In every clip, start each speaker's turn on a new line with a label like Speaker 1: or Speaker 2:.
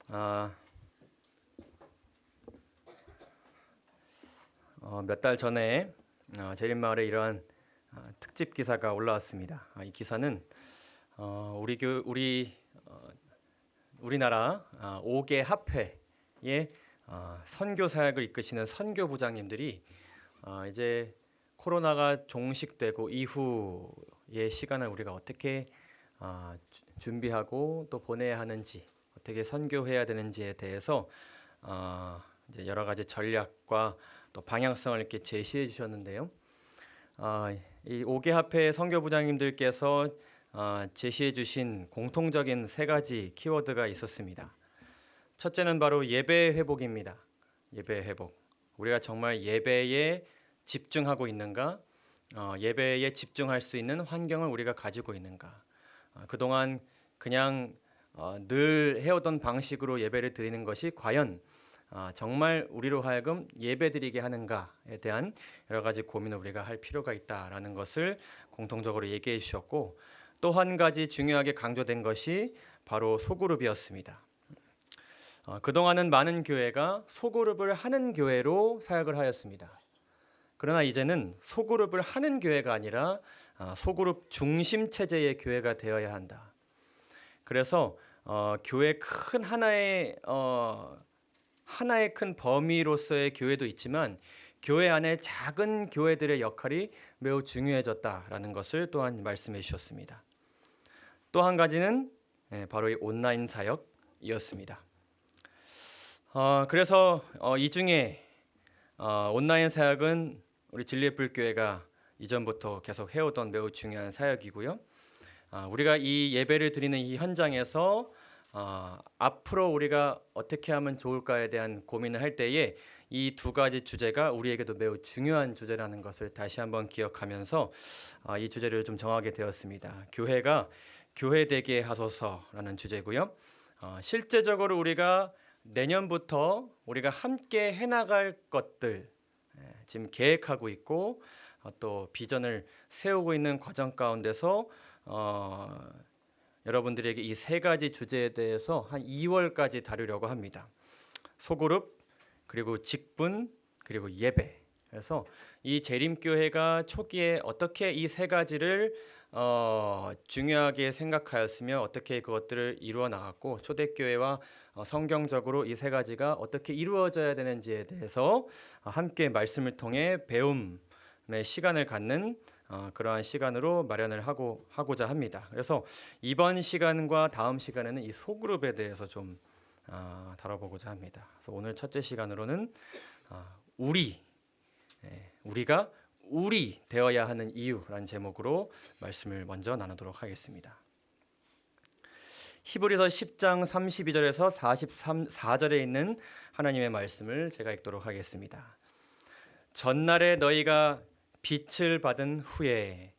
Speaker 1: 몇 달 전에 제림마을에 이러한 특집 기사가 올라왔습니다. 이 기사는 우리나라 5개 합회의 선교 사역을 이끄시는 선교부장님들이 이제 코로나가 종식되고 이후의 시간을 우리가 어떻게 준비하고 또 보내야 하는지, 어떻게 선교해야 되는지에 대해서 이제 여러 가지 전략과 또 방향성을 이렇게 제시해 주셨는데요. 이 5개 합회 선교부장님들께서 제시해 주신 공통적인 세 가지 키워드가 있었습니다. 첫째는 바로 예배 회복입니다. 예배 회복. 우리가 정말 예배에 집중하고 있는가? 예배에 집중할 수 있는 환경을 우리가 가지고 있는가? 그동안 그냥 늘 해오던 방식으로 예배를 드리는 것이 과연 정말 우리로 하여금 예배드리게 하는가에 대한 여러 가지 고민을 우리가 할 필요가 있다라는 것을 공통적으로 얘기해 주셨고, 또 한 가지 중요하게 강조된 것이 바로 소그룹이었습니다. 그동안은 많은 교회가 소그룹을 하는 교회로 사역을 하였습니다. 그러나 이제는 소그룹을 하는 교회가 아니라 소그룹 중심 체제의 교회가 되어야 한다. 그래서 교회 큰 하나의 큰 범위로서의 교회도 있지만 교회 안에 작은 교회들의 역할이 매우 중요해졌다라는 것을 또한 말씀해 주셨습니다. 또 한 가지는 바로 이 온라인 사역이었습니다. 그래서 이 중에 온라인 사역은 우리 진리의 불교회가 이전부터 계속 해오던 매우 중요한 사역이고요. 우리가 이 예배를 드리는 이 현장에서 앞으로 우리가 어떻게 하면 좋을까에 대한 고민을 할 때에 이 두 가지 주제가 우리에게도 매우 중요한 주제라는 것을 다시 한번 기억하면서 이 주제를 좀 정하게 되었습니다. 교회가 교회되게 하소서라는 주제고요. 실제적으로 우리가 내년부터 우리가 함께 해나갈 것들 지금 계획하고 있고 또 비전을 세우고 있는 과정 가운데서 여러분들에게 이 세 가지 주제에 대해서 한 2월까지 다루려고 합니다. 소그룹, 그리고 직분, 그리고 예배. 그래서 이 재림교회가 초기에 어떻게 이 세 가지를 중요하게 생각하였으며 어떻게 그것들을 이루어 나갔고 초대교회와 성경적으로 이 세 가지가 어떻게 이루어져야 되는지에 대해서 함께 말씀을 통해 배움의 시간을 갖는 그러한 시간으로 마련을 하고자 합니다. 그래서 이번 시간과 다음 시간에는 이 소그룹에 대해서 좀 다뤄보고자 합니다. 그래서 오늘 첫째 시간으로는 우리가 우리 되어야 하는 이유라는 제목으로 말씀을 먼저 나누도록 하겠습니다. 히브리서 10장 32절에서 44절에 있는 하나님의 말씀을 제가 읽도록 하겠습니다. 전날에 너희가 빛을 받은 후에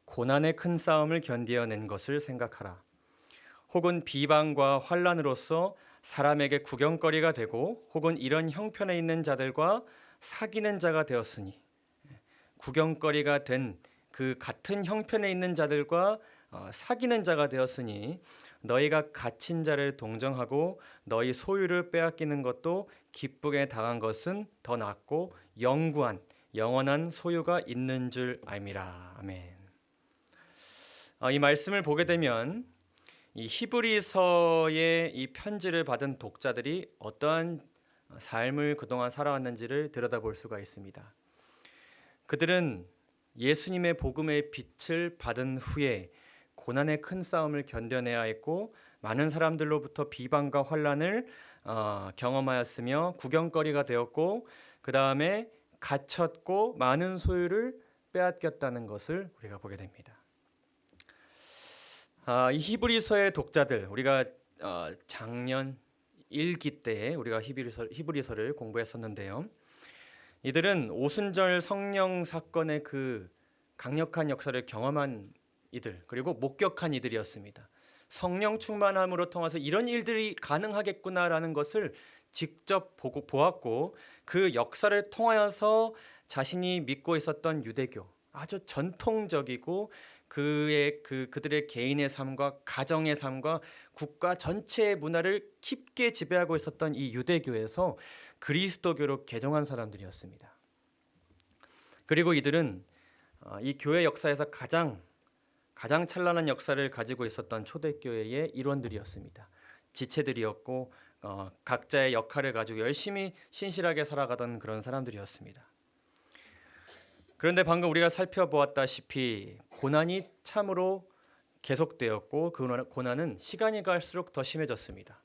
Speaker 1: 고난의 큰 싸움을 견디어낸 것을 생각하라. 혹은 비방과 환난으로서 사람에게 구경거리가 되고 혹은 이런 형편에 있는 자들과 사귀는 자가 되었으니, 구경거리가 된 그 같은 형편에 있는 자들과 사귀는 자가 되었으니 너희가 갇힌 자를 동정하고 너희 소유를 빼앗기는 것도 기쁘게 당한 것은 더 낫고 영원한 소유가 있는 줄 알미라. 아멘. 이 말씀을 보게 되면 이 히브리서의 이 편지를 받은 독자들이 어떠한 삶을 그동안 살아왔는지를 들여다볼 수가 있습니다. 그들은 예수님의 복음의 빛을 받은 후에 고난의 큰 싸움을 견뎌내야 했고 많은 사람들로부터 비방과 환난을 경험하였으며 구경거리가 되었고 그 다음에 갇혔고 많은 소유를 빼앗겼다는 것을 우리가 보게 됩니다. 이 히브리서의 독자들, 우리가 작년 1기 때에 우리가 히브리서를 공부했었는데요. 이들은 오순절 성령 사건의 그 강력한 역사를 경험한 이들, 그리고 목격한 이들이었습니다. 성령 충만함으로 통해서 이런 일들이 가능하겠구나라는 것을 직접 보았고 그 역사를 통하여서 자신이 믿고 있었던 유대교, 아주 전통적이고 그들의 개인의 삶과 가정의 삶과 국가 전체의 문화를 깊게 지배하고 있었던 이 유대교에서 그리스도교로 개종한 사람들이었습니다. 그리고 이들은 이 교회 역사에서 가장 찬란한 역사를 가지고 있었던 초대교회의 일원들이었습니다. 지체들이었고 각자의 역할을 가지고 열심히 신실하게 살아가던 그런 사람들이었습니다. 그런데 방금 우리가 살펴보았다시피 고난이 참으로 계속되었고 그 고난은 시간이 갈수록 더 심해졌습니다.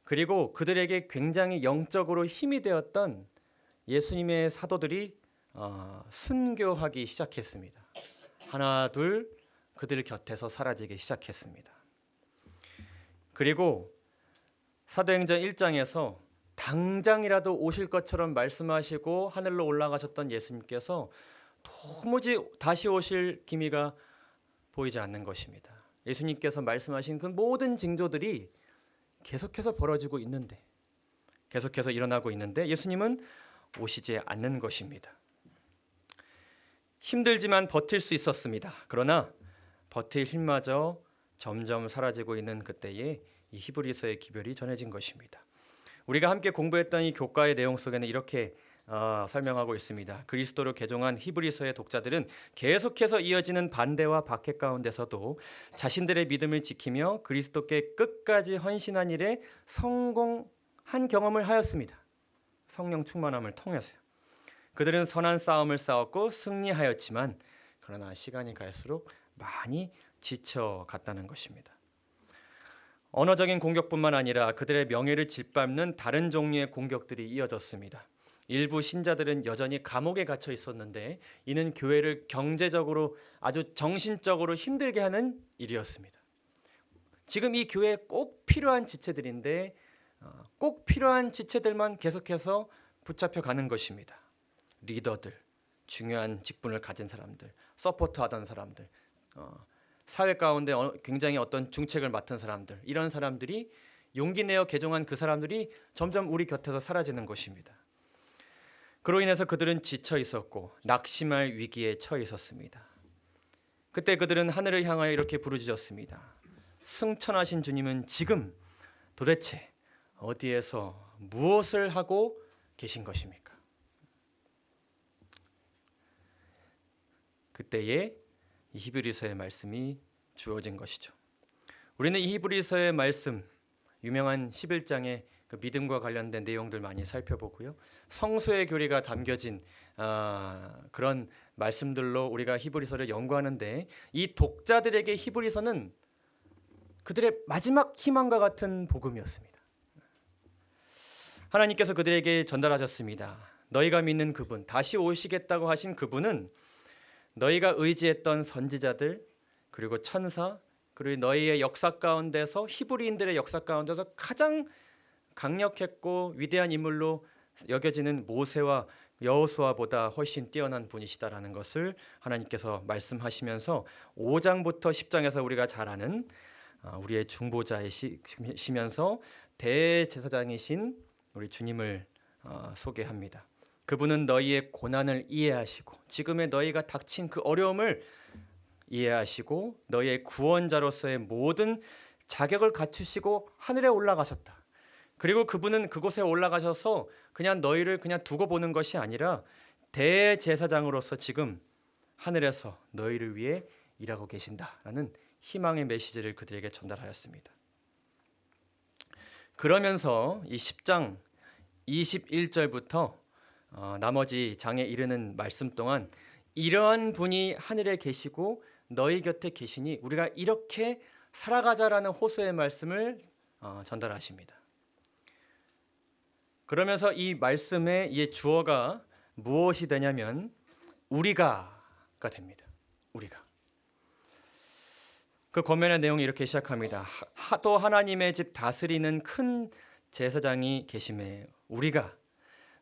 Speaker 1: 그리고 그들에게 굉장히 영적으로 힘이 되었던 예수님의 사도들이 순교하기 시작했습니다. 하나 둘 그들 곁에서 사라지기 시작했습니다. 그리고 사도행전 1장에서 당장이라도 오실 것처럼 말씀하시고 하늘로 올라가셨던 예수님께서 도무지 다시 오실 기미가 보이지 않는 것입니다. 예수님께서 말씀하신 그 모든 징조들이 계속해서 벌어지고 있는데, 계속해서 일어나고 있는데 예수님은 오시지 않는 것입니다. 힘들지만 버틸 수 있었습니다. 그러나 버틸 힘마저 점점 사라지고 있는 그때에 이 히브리서의 기별이 전해진 것입니다. 우리가 함께 공부했던 이 교과의 내용 속에는 이렇게 설명하고 있습니다. 그리스도로 개종한 히브리서의 독자들은 계속해서 이어지는 반대와 박해 가운데서도 자신들의 믿음을 지키며 그리스도께 끝까지 헌신한 일에 성공한 경험을 하였습니다. 성령 충만함을 통해서요. 그들은 선한 싸움을 싸웠고 승리하였지만 그러나 시간이 갈수록 많이 지쳐갔다는 것입니다. 언어적인 공격뿐만 아니라 그들의 명예를 짓밟는 다른 종류의 공격들이 이어졌습니다. 일부 신자들은 여전히 감옥에 갇혀 있었는데 이는 교회를 경제적으로 아주 정신적으로 힘들게 하는 일이었습니다. 지금 이 교회에 꼭 필요한 지체들인데 꼭 필요한 지체들만 계속해서 붙잡혀 가는 것입니다. 리더들, 중요한 직분을 가진 사람들, 서포트하던 사람들, 사회 가운데 굉장히 어떤 중책을 맡은 사람들, 이런 사람들이 용기 내어 개종한 그 사람들이 점점 우리 곁에서 사라지는 것입니다. 그로 인해서 그들은 지쳐 있었고 낙심할 위기에 처해 있었습니다. 그때 그들은 하늘을 향하여 이렇게 부르짖었습니다. 승천하신 주님은 지금 도대체 어디에서 무엇을 하고 계신 것입니까? 그때에 이 히브리서의 말씀이 주어진 것이죠. 우리는 이 히브리서의 말씀, 유명한 11장의 그 믿음과 관련된 내용들 많이 살펴보고요. 성소의 교리가 담겨진 그런 말씀들로 우리가 히브리서를 연구하는데 이 독자들에게 히브리서는 그들의 마지막 희망과 같은 복음이었습니다. 하나님께서 그들에게 전달하셨습니다. 너희가 믿는 그분, 다시 오시겠다고 하신 그분은 너희가 의지했던 선지자들 그리고 천사 그리고 너희의 역사 가운데서 히브리인들의 역사 가운데서 가장 강력했고 위대한 인물로 여겨지는 모세와 여호수아보다 훨씬 뛰어난 분이시다라는 것을 하나님께서 말씀하시면서 5장부터 10장에서 우리가 잘 아는 우리의 중보자이시면서 대제사장이신 우리 주님을 소개합니다. 그분은 너희의 고난을 이해하시고 지금의 너희가 닥친 그 어려움을 이해하시고 너희의 구원자로서의 모든 자격을 갖추시고 하늘에 올라가셨다. 그리고 그분은 그곳에 올라가셔서 그냥 너희를 그냥 두고 보는 것이 아니라 대제사장으로서 지금 하늘에서 너희를 위해 일하고 계신다라는 희망의 메시지를 그들에게 전달하였습니다. 그러면서 이 10장 21절부터 나머지 장에 이르는 말씀 동안 이러한 분이 하늘에 계시고 너희 곁에 계시니 우리가 이렇게 살아가자라는 호소의 말씀을 전달하십니다. 그러면서 이 말씀의 이 주어가 무엇이 되냐면 우리가가 됩니다. 우리가. 그 권면의 내용이 이렇게 시작합니다. 또 하나님의 집 다스리는 큰 제사장이 계심에 우리가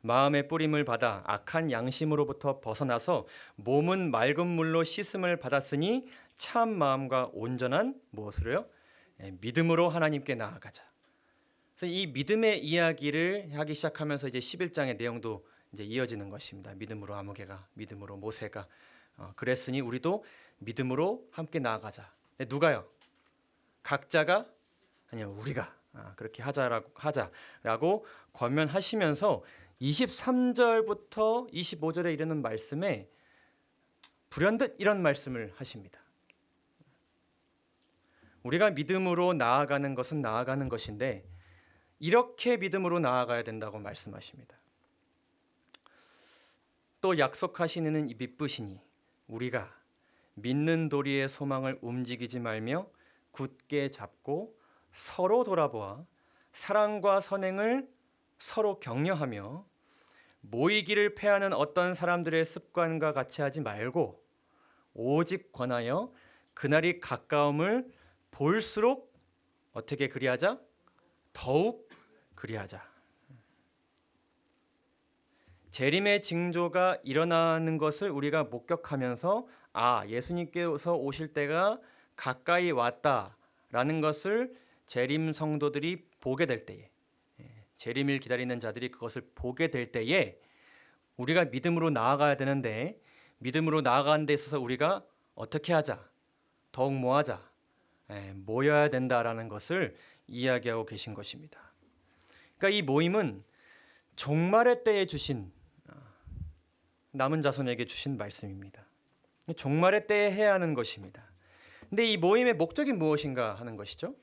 Speaker 1: 마음의 뿌림을 받아 악한 양심으로부터 벗어나서 몸은 맑은 물로 씻음을 받았으니 참 마음과 온전한 무엇으로요? 믿음으로 하나님께 나아가자. 그래서 이 믿음의 이야기를 하기 시작하면서 이제 11장의 내용도 이제 이어지는 것입니다. 믿음으로 아무개가, 믿음으로 모세가 그랬으니 우리도 믿음으로 함께 나아가자. 네, 누가요? 각자가 아니요, 우리가 그렇게 하자라고 권면하시면서 23절부터 25절에 이르는 말씀에 불현듯 이런 말씀을 하십니다. 우리가 믿음으로 나아가는 것은 나아가는 것인데 이렇게 믿음으로 나아가야 된다고 말씀하십니다. 또 약속하시는 이 믿으시니 우리가 믿는 도리의 소망을 움직이지 말며 굳게 잡고 서로 돌아보아 사랑과 선행을 서로 격려하며 모이기를 패하는 어떤 사람들의 습관과 같이 하지 말고 오직 권하여 그날이 가까움을 볼수록 어떻게 그리하자? 더욱 그리하자. 재림의 징조가 일어나는 것을 우리가 목격하면서 예수님께서 오실 때가 가까이 왔다라는 것을 재림 성도들이 보게 될 때에, 재림을 기다리는 자들이 그것을 보게 될 때에 우리가 믿음으로 나아가야 되는데, 믿음으로 나아가는 데 있어서 우리가 어떻게 하자? 더욱 뭐 하자? 모여야 된다라는 것을 이야기하고 계신 것입니다. 그러니까 이 모임은 종말의 때에 주신, 남은 자손에게 주신 말씀입니다. 종말의 때에 해야 하는 것입니다. 근데 이 모임의 목적이 무엇인가 하는 것이죠.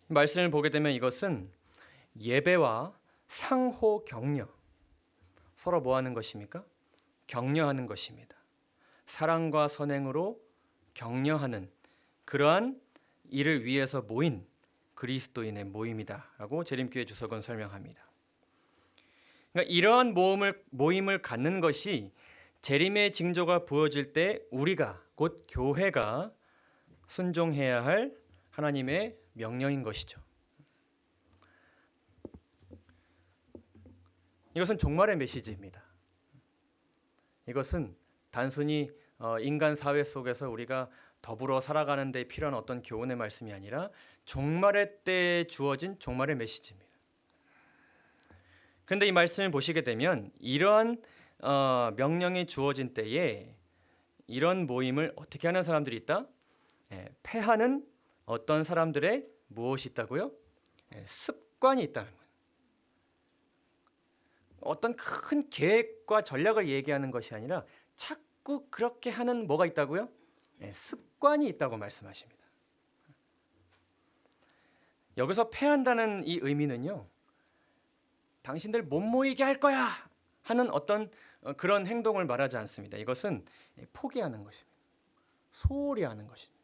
Speaker 1: 말씀을 보게 되면 이것은 예배와 상호 격려, 서로 뭐 하는 것입니까? 격려하는 것입니다. 사랑과 선행으로 격려하는 그러한 일을 위해서 모인 그리스도인의 모임이다라고 재림교회 주석은 설명합니다. 그러니까 이러한 모임을 갖는 것이 재림의 징조가 보여질 때 우리가 곧 교회가 순종해야 할 하나님의 명령인 것이죠. 이것은 종말의 메시지입니다. 이것은 단순히 인간 사회 속에서 우리가 더불어 살아가는 데 필요한 어떤 교훈의 말씀이 아니라 종말의 때에 주어진 종말의 메시지입니다. 그런데 이 말씀을 보시게 되면 이러한 명령이 주어진 때에 이런 모임을 어떻게 하는 사람들이 있다? 패하는 어떤 사람들의 무엇이 있다고요? 습관이 있다는 거예요. 어떤 큰 계획과 전략을 얘기하는 것이 아니라 자꾸 그렇게 하는 뭐가 있다고요? 습관이 있다고 말씀하십니다. 여기서 패한다는 이 의미는요, 당신들 못 모이게 할 거야 하는 어떤 그런 행동을 말하지 않습니다. 이것은 포기하는 것입니다. 소홀히 하는 것입니다.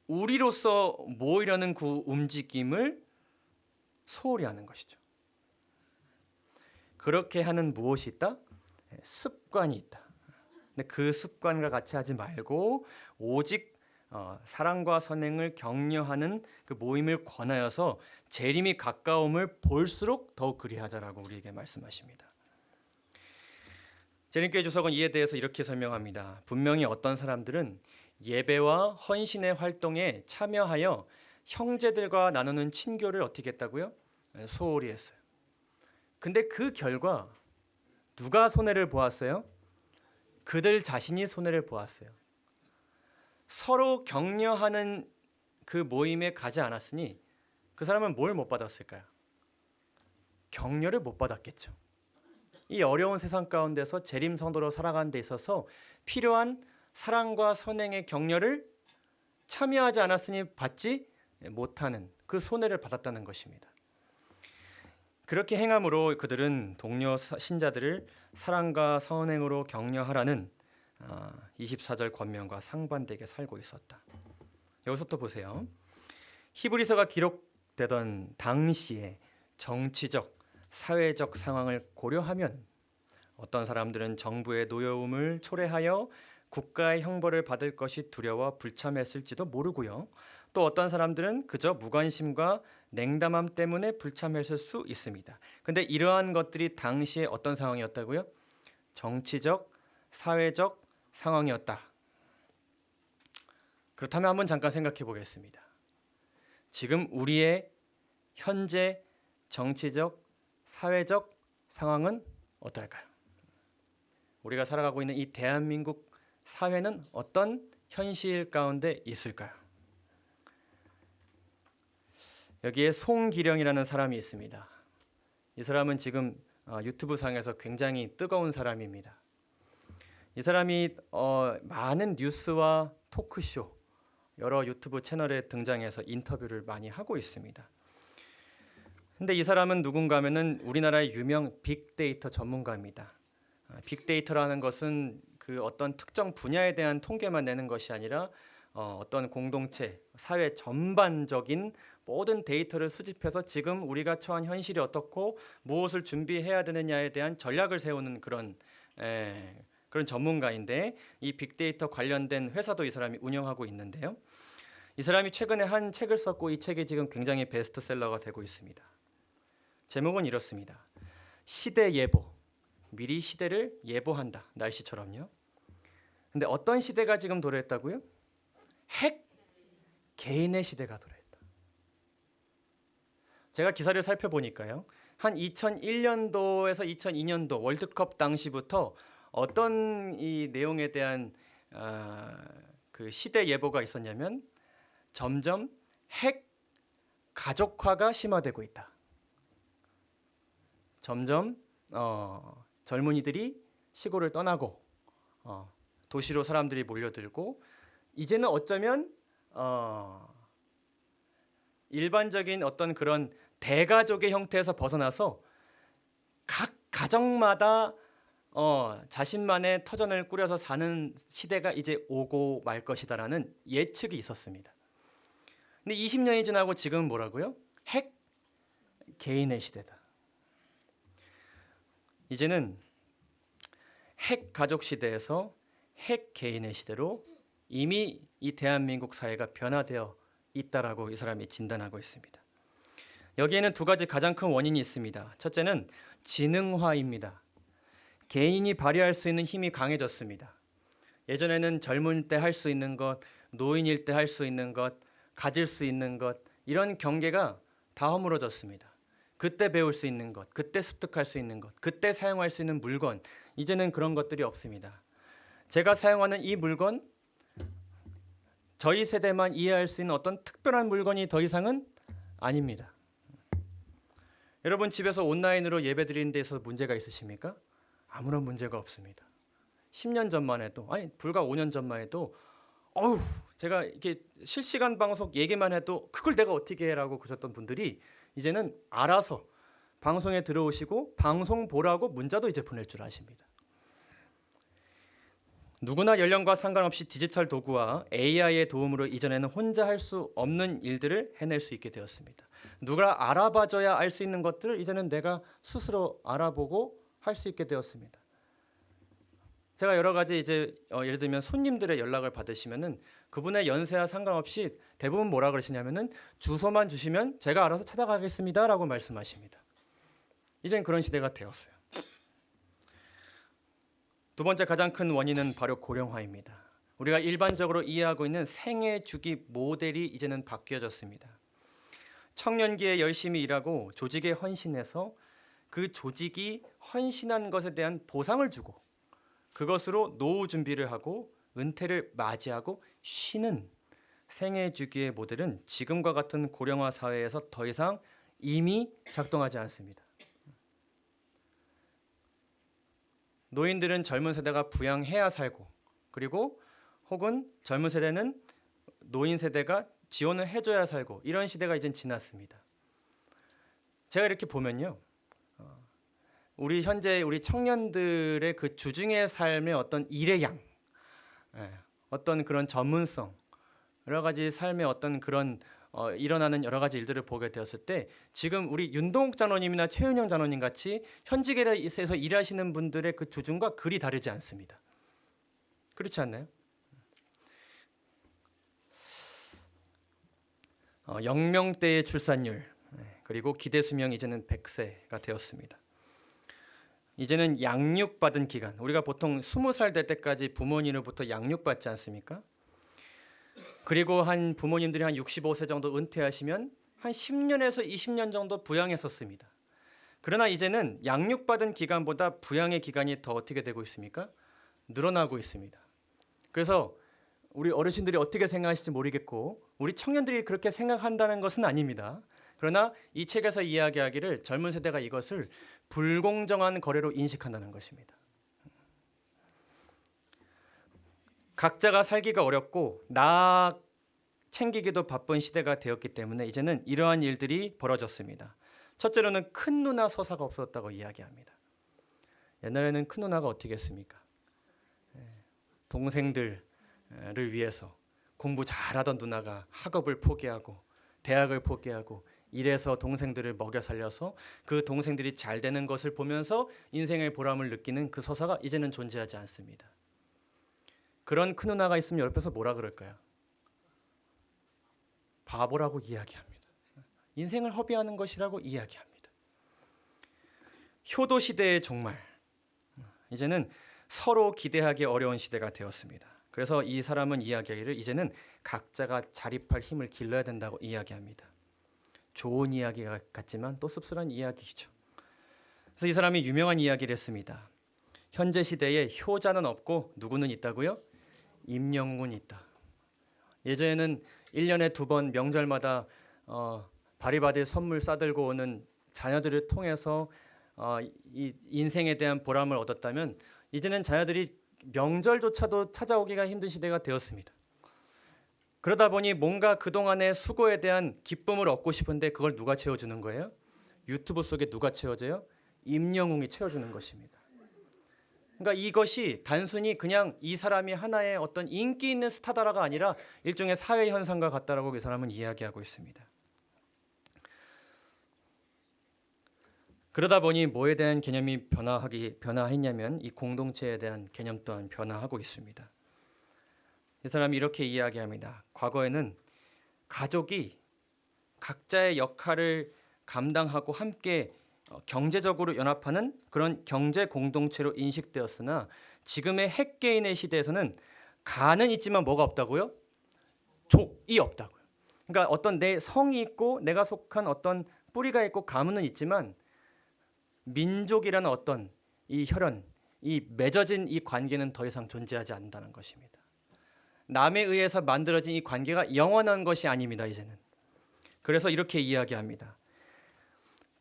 Speaker 1: 우리로서 모이려는 그 움직임을 소홀히 하는 것이죠. 그렇게 하는 무엇이 있다? 습관이 있다. 근데 그 습관과 같이 하지 말고 오직 사랑과 선행을 격려하는 그 모임을 권하여서 재림이 가까움을 볼수록 더욱 그리하자라고 우리에게 말씀하십니다. 재림교회 주석은 이에 대해서 이렇게 설명합니다. 분명히 어떤 사람들은 예배와 헌신의 활동에 참여하여 형제들과 나누는 친교를 어떻게 했다고요? 소홀히 했어요. 근데 그 결과 누가 손해를 보았어요? 그들 자신이 손해를 보았어요. 서로 격려하는 그 모임에 가지 않았으니 그 사람은 뭘 못 받았을까요? 격려를 못 받았겠죠. 이 어려운 세상 가운데서 재림 성도로 살아가는 데 있어서 필요한 사랑과 선행의 격려를 참여하지 않았으니 받지 못하는 그 손해를 받았다는 것입니다. 그렇게 행함으로 그들은 동료 신자들을 사랑과 선행으로 격려하라는 24절 권면과 상반되게 살고 있었다. 여기서부터 보세요. 히브리서가 기록되던 당시에 정치적, 사회적 상황을 고려하면 어떤 사람들은 정부의 노여움을 초래하여 국가의 형벌을 받을 것이 두려워 불참했을지도 모르고요. 또 어떤 사람들은 그저 무관심과 냉담함 때문에 불참했을 수 있습니다. 근데 이러한 것들이 당시에 어떤 상황이었다고요? 정치적, 사회적 상황이었다. 그렇다면 한번 잠깐 생각해 보겠습니다. 지금 우리의 현재 정치적, 사회적 상황은 어떨까요? 우리가 살아가고 있는 이 대한민국 사회는 어떤 현실 가운데 있을까요? 여기에 송기령이라는 사람이 있습니다. 이 사람은 지금 유튜브 상에서 굉장히 뜨거운 사람입니다. 이 사람이 많은 뉴스와 토크쇼, 여러 유튜브 채널에 등장해서 인터뷰를 많이 하고 있습니다. 근데 이 사람은 누군가 하면은 우리나라의 유명 빅데이터 전문가입니다. 빅데이터라는 것은 그 어떤 특정 분야에 대한 통계만 내는 것이 아니라 어떤 공동체, 사회 전반적인 모든 데이터를 수집해서 지금 우리가 처한 현실이 어떻고 무엇을 준비해야 되느냐에 대한 전략을 세우는 그런 전문가인데, 이 빅데이터 관련된 회사도 이 사람이 운영하고 있는데요. 이 사람이 최근에 한 책을 썼고 이 책이 지금 굉장히 베스트셀러가 되고 있습니다. 제목은 이렇습니다. 시대 예보. 미리 시대를 예보한다. 날씨처럼요. 근데 어떤 시대가 지금 도래했다고요? 핵 개인의 시대가 도래했다. 제가 기사를 살펴보니까요. 한 2001년도에서 2002년도 월드컵 당시부터 어떤 이 내용에 대한 그 시대 예보가 있었냐면 점점 핵 가족화가 심화되고 있다. 점점 젊은이들이 시골을 떠나고 도시로 사람들이 몰려들고 이제는 어쩌면 일반적인 어떤 그런 대가족의 형태에서 벗어나서 각 가정마다 자신만의 터전을 꾸려서 사는 시대가 이제 오고 말 것이다라는 예측이 있었습니다. 근데 20년이 지나고 지금 뭐라고요? 핵 개인의 시대다. 이제는 핵 가족 시대에서 핵 개인의 시대로 이미 이 대한민국 사회가 변화되어 있다라고 이 사람이 진단하고 있습니다. 여기에는 두 가지 가장 큰 원인이 있습니다. 첫째는 지능화입니다. 개인이 발휘할 수 있는 힘이 강해졌습니다. 예전에는 젊을 때 할 수 있는 것, 노인일 때 할 수 있는 것, 가질 수 있는 것, 이런 경계가 다 허물어졌습니다. 그때 배울 수 있는 것, 그때 습득할 수 있는 것, 그때 사용할 수 있는 물건, 이제는 그런 것들이 없습니다. 제가 사용하는 이 물건, 저희 세대만 이해할 수 있는 어떤 특별한 물건이 더 이상은 아닙니다. 여러분 집에서 온라인으로 예배드리는 데서 문제가 있으십니까? 아무런 문제가 없습니다. 10년 전만 해도, 아니 불과 5년 전만 해도 제가 이렇게 실시간 방송 얘기만 해도 그걸 내가 어떻게 해라고 그러셨던 분들이 이제는 알아서 방송에 들어오시고 방송 보라고 문자도 이제 보낼 줄 아십니다. 누구나 연령과 상관없이 디지털 도구와 AI의 도움으로 이전에는 혼자 할 수 없는 일들을 해낼 수 있게 되었습니다. 누가 알아봐줘야 알 수 있는 것들을 이제는 내가 스스로 알아보고 할 수 있게 되었습니다. 제가 여러 가지 이제 예를 들면 손님들의 연락을 받으시면은 그분의 연세와 상관없이 대부분 뭐라 그러시냐면은 주소만 주시면 제가 알아서 찾아가겠습니다라고 말씀하십니다. 이젠 그런 시대가 되었어요. 두 번째 가장 큰 원인은 바로 고령화입니다. 우리가 일반적으로 이해하고 있는 생애 주기 모델이 이제는 바뀌어졌습니다. 청년기에 열심히 일하고 조직에 헌신해서 그 조직이 헌신한 것에 대한 보상을 주고 그것으로 노후 준비를 하고 은퇴를 맞이하고 쉬는 생애 주기의 모델은 지금과 같은 고령화 사회에서 더 이상 이미 작동하지 않습니다. 노인들은 젊은 세대가 부양해야 살고, 그리고 혹은 젊은 세대는 노인 세대가 지원을 해줘야 살고, 이런 시대가 이젠 지났습니다. 제가 이렇게 보면요, 우리 현재 우리 청년들의 그 주중의 삶의 어떤 일의 양, 어떤 그런 전문성, 여러 가지 삶의 어떤 그런 일어나는 여러 가지 일들을 보게 되었을 때 지금 우리 윤동욱 장로님이나 최은영 장로님 같이 현직에서 일하시는 분들의 그 주중과 그리 다르지 않습니다. 그렇지 않나요? 영명대의 출산율, 그리고 기대 수명이 이제는 100세가 되었습니다. 이제는 양육받은 기간, 우리가 보통 20살 될 때까지 부모님으로부터 양육받지 않습니까? 그리고 한 부모님들이 한 65세 정도 은퇴하시면 한 10년에서 20년 정도 부양했었습니다. 그러나 이제는 양육받은 기간보다 부양의 기간이 더 어떻게 되고 있습니까? 늘어나고 있습니다. 그래서 우리 어르신들이 어떻게 생각하실지 모르겠고 우리 청년들이 그렇게 생각한다는 것은 아닙니다. 그러나 이 책에서 이야기하기를 젊은 세대가 이것을 불공정한 거래로 인식한다는 것입니다. 각자가 살기가 어렵고 나 챙기기도 바쁜 시대가 되었기 때문에 이제는 이러한 일들이 벌어졌습니다. 첫째로는 큰 누나 서사가 없었다고 이야기합니다. 옛날에는 큰 누나가 어떻게 했습니까? 동생들을 위해서 공부 잘하던 누나가 학업을 포기하고 대학을 포기하고 이래서 동생들을 먹여 살려서 그 동생들이 잘 되는 것을 보면서 인생의 보람을 느끼는 그 서사가 이제는 존재하지 않습니다. 그런 큰 누나가 있으면 옆에서 뭐라 그럴까요? 바보라고 이야기합니다. 인생을 허비하는 것이라고 이야기합니다. 효도 시대의 종말. 이제는 서로 기대하기 어려운 시대가 되었습니다. 그래서 이 사람은 이야기하기를 이제는 각자가 자립할 힘을 길러야 된다고 이야기합니다. 좋은 이야기 같지만 또 씁쓸한 이야기죠. 그래서 이 사람이 유명한 이야기를 했습니다. 현재 시대에 효자는 없고 누구는 있다고요? 임영웅은 있다. 예전에는 1년에 2번 명절마다 바리바리 선물 싸들고 오는 자녀들을 통해서 이 인생에 대한 보람을 얻었다면 이제는 자녀들이 명절조차도 찾아오기가 힘든 시대가 되었습니다. 그러다 보니 뭔가 그동안의 수고에 대한 기쁨을 얻고 싶은데 그걸 누가 채워주는 거예요? 유튜브 속에 누가 채워줘요? 임영웅이 채워주는 것입니다. 그러니까 이것이 단순히 그냥 이 사람이 하나의 어떤 인기 있는 스타다라가 아니라 일종의 사회 현상과 같다라고 이 사람은 이야기하고 있습니다. 그러다 보니 뭐에 대한 개념이 변화했냐면 이 공동체에 대한 개념 또한 변화하고 있습니다. 이 사람이 이렇게 이야기합니다. 과거에는 가족이 각자의 역할을 감당하고 함께 경제적으로 연합하는 그런 경제 공동체로 인식되었으나 지금의 핵개인의 시대에서는 가는 있지만 뭐가 없다고요? 족이 없다고요. 그러니까 어떤 내 성이 있고 내가 속한 어떤 뿌리가 있고 가문은 있지만 민족이라는 어떤 이 혈연, 이 맺어진 이 관계는 더 이상 존재하지 않는다는 것입니다. 남에 의해서 만들어진 이 관계가 영원한 것이 아닙니다. 이제는. 그래서 이렇게 이야기합니다.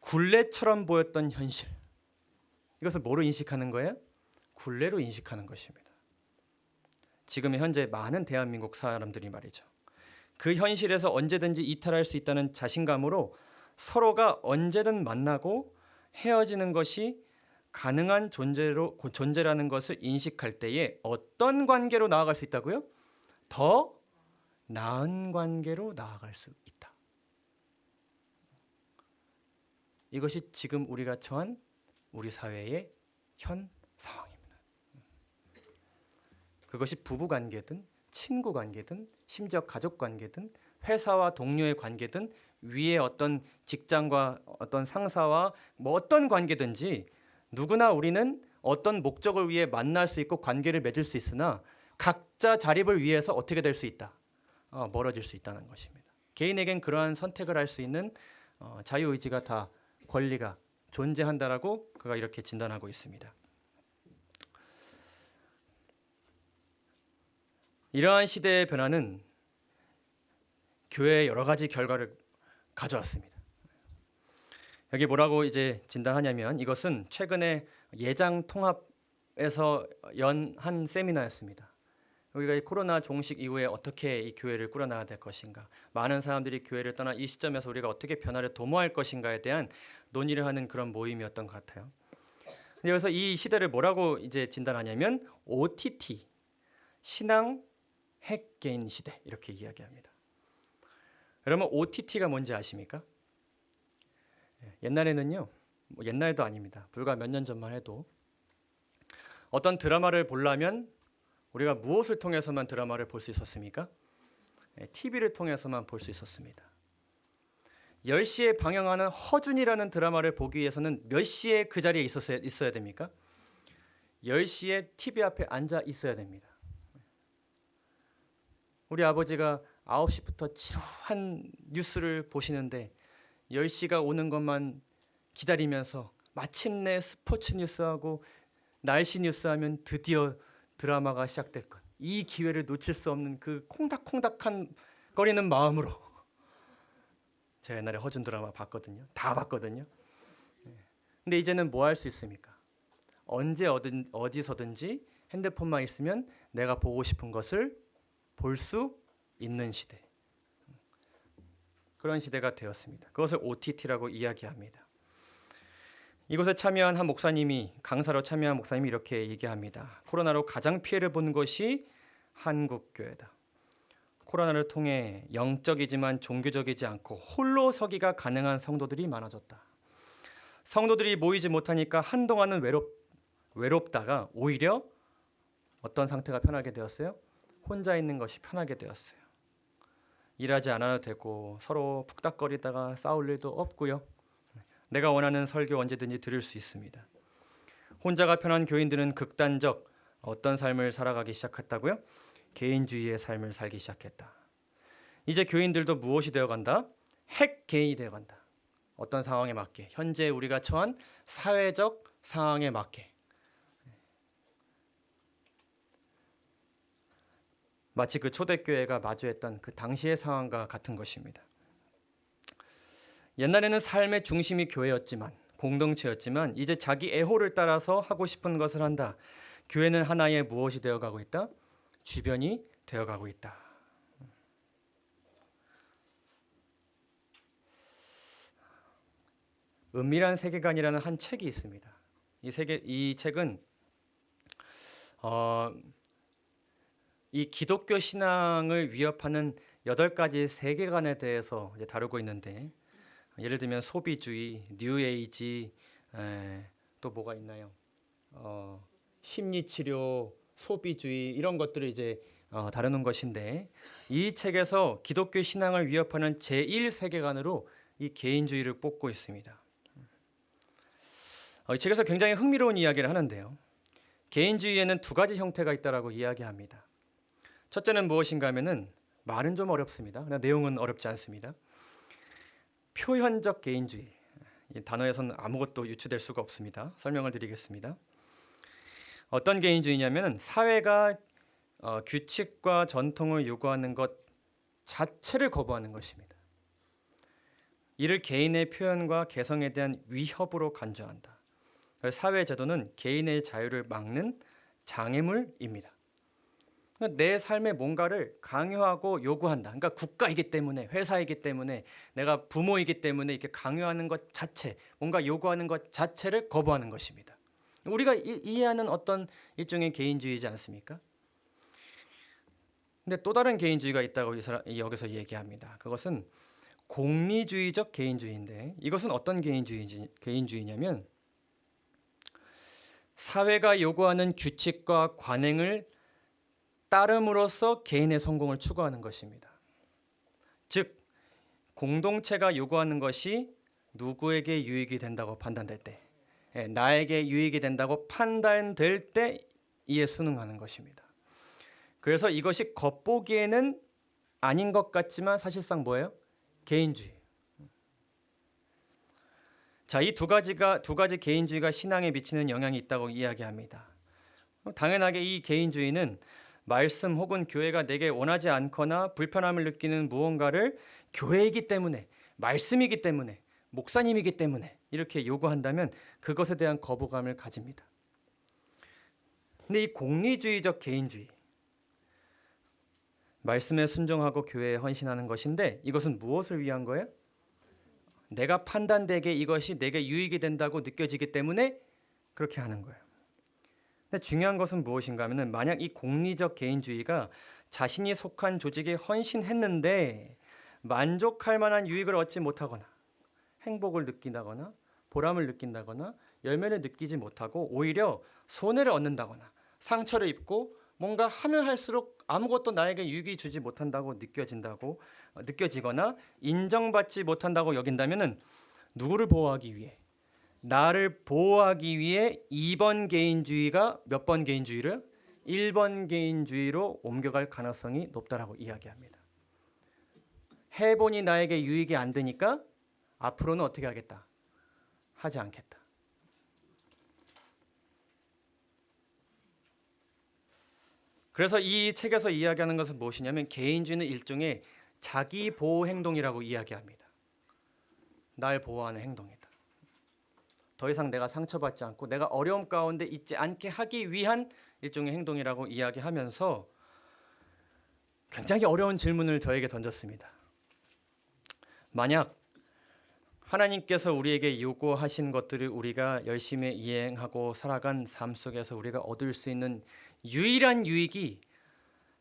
Speaker 1: 굴레처럼 보였던 현실. 이것을 뭐로 인식하는 거예요? 굴레로 인식하는 것입니다. 지금의 현재 많은 대한민국 사람들이 말이죠. 그 현실에서 언제든지 이탈할 수 있다는 자신감으로 서로가 언제든 만나고 헤어지는 것이 가능한 존재라는 것을 인식할 때에 어떤 관계로 나아갈 수 있다고요? 더 나은 관계로 나아갈 수 있다. 이것이 지금 우리가 처한 우리 사회의 현 상황입니다. 그것이 부부 관계든 친구 관계든 심지어 가족 관계든 회사와 동료의 관계든 위에 어떤 직장과 어떤 상사와 뭐 어떤 관계든지 누구나 우리는 어떤 목적을 위해 만날 수 있고 관계를 맺을 수 있으나 각자 자립을 위해서 어떻게 될 수 있다? 멀어질 수 있다는 것입니다. 개인에겐 그러한 선택을 할 수 있는 자유의지가 다 권리가 존재한다라고 그가 이렇게 진단하고 있습니다. 이러한 시대의 변화는 교회에 여러 가지 결과를 가져왔습니다. 여기 뭐라고 이제 진단하냐면 이것은 최근에 예장 통합에서 연 한 세미나였습니다. 우리가 이 코로나 종식 이후에 어떻게 이 교회를 꾸려나가야 될 것인가, 많은 사람들이 교회를 떠나 이 시점에서 우리가 어떻게 변화를 도모할 것인가에 대한 논의를 하는 그런 모임이었던 것 같아요. 그래서 이 시대를 뭐라고 이제 진단하냐면 OTT, 신앙 핵개인 시대 이렇게 이야기합니다. 여러분 OTT가 뭔지 아십니까? 옛날에는요, 뭐 옛날도 아닙니다. 불과 몇 년 전만 해도 어떤 드라마를 보려면 우리가 무엇을 통해서만 드라마를 볼 수 있었습니까? TV를 통해서만 볼 수 있었습니다. 10시에 방영하는 허준이라는 드라마를 보기 위해서는 몇 시에 그 자리에 있어야 됩니까? 10시에 TV 앞에 앉아 있어야 됩니다. 우리 아버지가 9시부터 지루한 뉴스를 보시는데 10시가 오는 것만 기다리면서 마침내 스포츠 뉴스하고 날씨 뉴스하면 드디어 드라마가 시작될 것. 이 기회를 놓칠 수 없는 그 콩닥콩닥한 거리는 마음으로 제가 옛날에 허준 드라마 봤거든요. 다 봤거든요. 근데 이제는 뭐 할 수 있습니까? 언제 어디서든지 핸드폰만 있으면 내가 보고 싶은 것을 볼 수 있는 시대. 그런 시대가 되었습니다. 그것을 OTT라고 이야기합니다. 이곳에 참여한 한 목사님이 강사로 참여한 목사님이 이렇게 얘기합니다. 코로나로 가장 피해를 본 것이 한국교회다. 코로나를 통해 영적이지만 종교적이지 않고 홀로 서기가 가능한 성도들이 많아졌다. 성도들이 모이지 못하니까 한동안은 외롭다가 오히려 어떤 상태가 편하게 되었어요? 혼자 있는 것이 편하게 되었어요. 일하지 않아도 되고 서로 푹닥거리다가 싸울 일도 없고요. 내가 원하는 설교 언제든지 들을 수 있습니다. 혼자가 편한 교인들은 극단적 어떤 삶을 살아가기 시작했다고요? 개인주의의 삶을 살기 시작했다. 이제 교인들도 무엇이 되어간다? 핵 개인이 되어간다. 어떤 상황에 맞게, 현재 우리가 처한 사회적 상황에 맞게. 마치 그 초대교회가 마주했던 그 당시의 상황과 같은 것입니다. 옛날에는 삶의 중심이 교회였지만, 공동체였지만 이제 자기 애호를 따라서 하고 싶은 것을 한다. 교회는 하나의 무엇이 되어가고 있다? 주변이 되어가고 있다. 은밀한 세계관이라는 한 책이 있습니다. 이 책은 이 기독교 신앙을 위협하는 8가지 세계관에 대해서 이제 다루고 있는데, 예를 들면 소비주의, 뉴에이지, 또 뭐가 있나요? 심리치료, 소비주의 이런 것들을 이제 다루는 것인데, 이 책에서 기독교 신앙을 위협하는 제1세계관으로 이 개인주의를 뽑고 있습니다. 이 책에서 굉장히 흥미로운 이야기를 하는데요. 개인주의에는 2가지 형태가 있다라고 이야기합니다. 첫째는 무엇인가 하면은 말은 좀 어렵습니다. 그러나 내용은 어렵지 않습니다. 표현적 개인주의. 이 단어에서는 아무것도 유추될 수가 없습니다. 설명을 드리겠습니다. 어떤 개인주의냐면 사회가 규칙과 전통을 요구하는 것 자체를 거부하는 것입니다. 이를 개인의 표현과 개성에 대한 위협으로 간주한다. 사회 제도는 개인의 자유를 막는 장애물입니다. 내 삶에 뭔가를 강요하고 요구한다. 그러니까 국가이기 때문에, 회사이기 때문에, 내가 부모이기 때문에 이렇게 강요하는 것 자체, 뭔가 요구하는 것 자체를 거부하는 것입니다. 우리가 이해하는 어떤 일종의 개인주의지 않습니까? 근데 또 다른 개인주의가 있다고 여기서 얘기합니다. 그것은 공리주의적 개인주의인데, 이것은 어떤 개인주의냐면 사회가 요구하는 규칙과 관행을 따름으로써 개인의 성공을 추구하는 것입니다. 즉, 공동체가 요구하는 것이 누구에게 유익이 된다고 판단될 때, 나에게 유익이 된다고 판단될 때 이에 순응하는 것입니다. 그래서 이것이 겉보기에는 아닌 것 같지만 사실상 뭐예요? 개인주의. 자, 이 두 가지 개인주의가 신앙에 미치는 영향이 있다고 이야기합니다. 당연하게 이 개인주의는 말씀 혹은 교회가 내게 원하지 않거나 불편함을 느끼는 무언가를 교회이기 때문에, 말씀이기 때문에, 목사님이기 때문에 이렇게 요구한다면 그것에 대한 거부감을 가집니다. 근데 이 공리주의적 개인주의, 말씀에 순종하고 교회에 헌신하는 것인데 이것은 무엇을 위한 거예요? 내가 판단되게 이것이 내게 유익이 된다고 느껴지기 때문에 그렇게 하는 거예요. 근데 중요한 것은 무엇인가 하면은 만약 이 공리적 개인주의가 자신이 속한 조직에 헌신했는데 만족할 만한 유익을 얻지 못하거나 행복을 느낀다거나 보람을 느낀다거나 열매를 느끼지 못하고 오히려 손해를 얻는다거나 상처를 입고 뭔가 하면 할수록 아무것도 나에게 유익이 주지 못한다고 느껴지거나 인정받지 못한다고 여긴다면은 누구를 보호하기 위해? 나를 보호하기 위해 2번 개인주의가 몇 번 개인주의를? 1번 개인주의로 옮겨갈 가능성이 높다라고 이야기합니다. 해보니 나에게 유익이 안 되니까 앞으로는 어떻게 하겠다? 하지 않겠다. 그래서 이 책에서 이야기하는 것은 무엇이냐면 개인주의는 일종의 자기 보호 행동이라고 이야기합니다. 날 보호하는 행동이다. 더 이상 내가 상처받지 않고 내가 어려움 가운데 있지 않게 하기 위한 일종의 행동이라고 이야기하면서 굉장히 어려운 질문을 저에게 던졌습니다. 만약 하나님께서 우리에게 요구하신 것들을 우리가 열심히 이행하고 살아간 삶 속에서 우리가 얻을 수 있는 유일한 유익이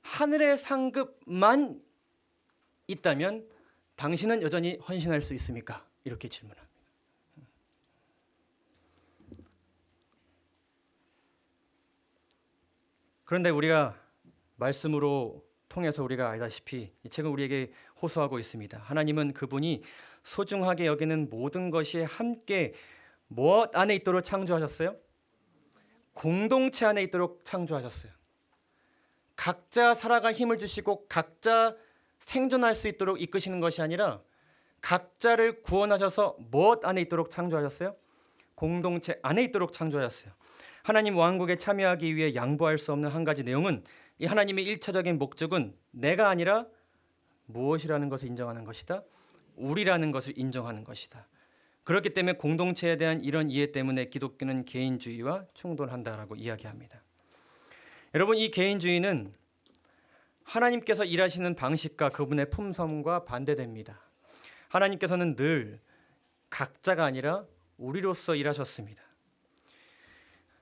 Speaker 1: 하늘의 상급만 있다면 당신은 여전히 헌신할 수 있습니까? 이렇게 질문합니다. 그런데 우리가 말씀으로 통해서 우리가 알다시피 이 책은 우리에게 호소하고 있습니다. 하나님은 그분이 소중하게 여기는 모든 것이 함께 무엇 안에 있도록 창조하셨어요? 공동체 안에 있도록 창조하셨어요. 각자 살아갈 힘을 주시고 각자 생존할 수 있도록 이끄시는 것이 아니라 각자를 구원하셔서 무엇 안에 있도록 창조하셨어요? 공동체 안에 있도록 창조하셨어요. 하나님 왕국에 참여하기 위해 양보할 수 없는 한 가지 내용은 이 하나님의 일차적인 목적은 내가 아니라 무엇이라는 것을 인정하는 것이다. 우리라는 것을 인정하는 것이다. 그렇기 때문에 공동체에 대한 이런 이해 때문에 기독교는 개인주의와 충돌한다라고 이야기합니다. 여러분, 이 개인주의는 하나님께서 일하시는 방식과 그분의 품성과 반대됩니다. 하나님께서는 늘 각자가 아니라 우리로서 일하셨습니다.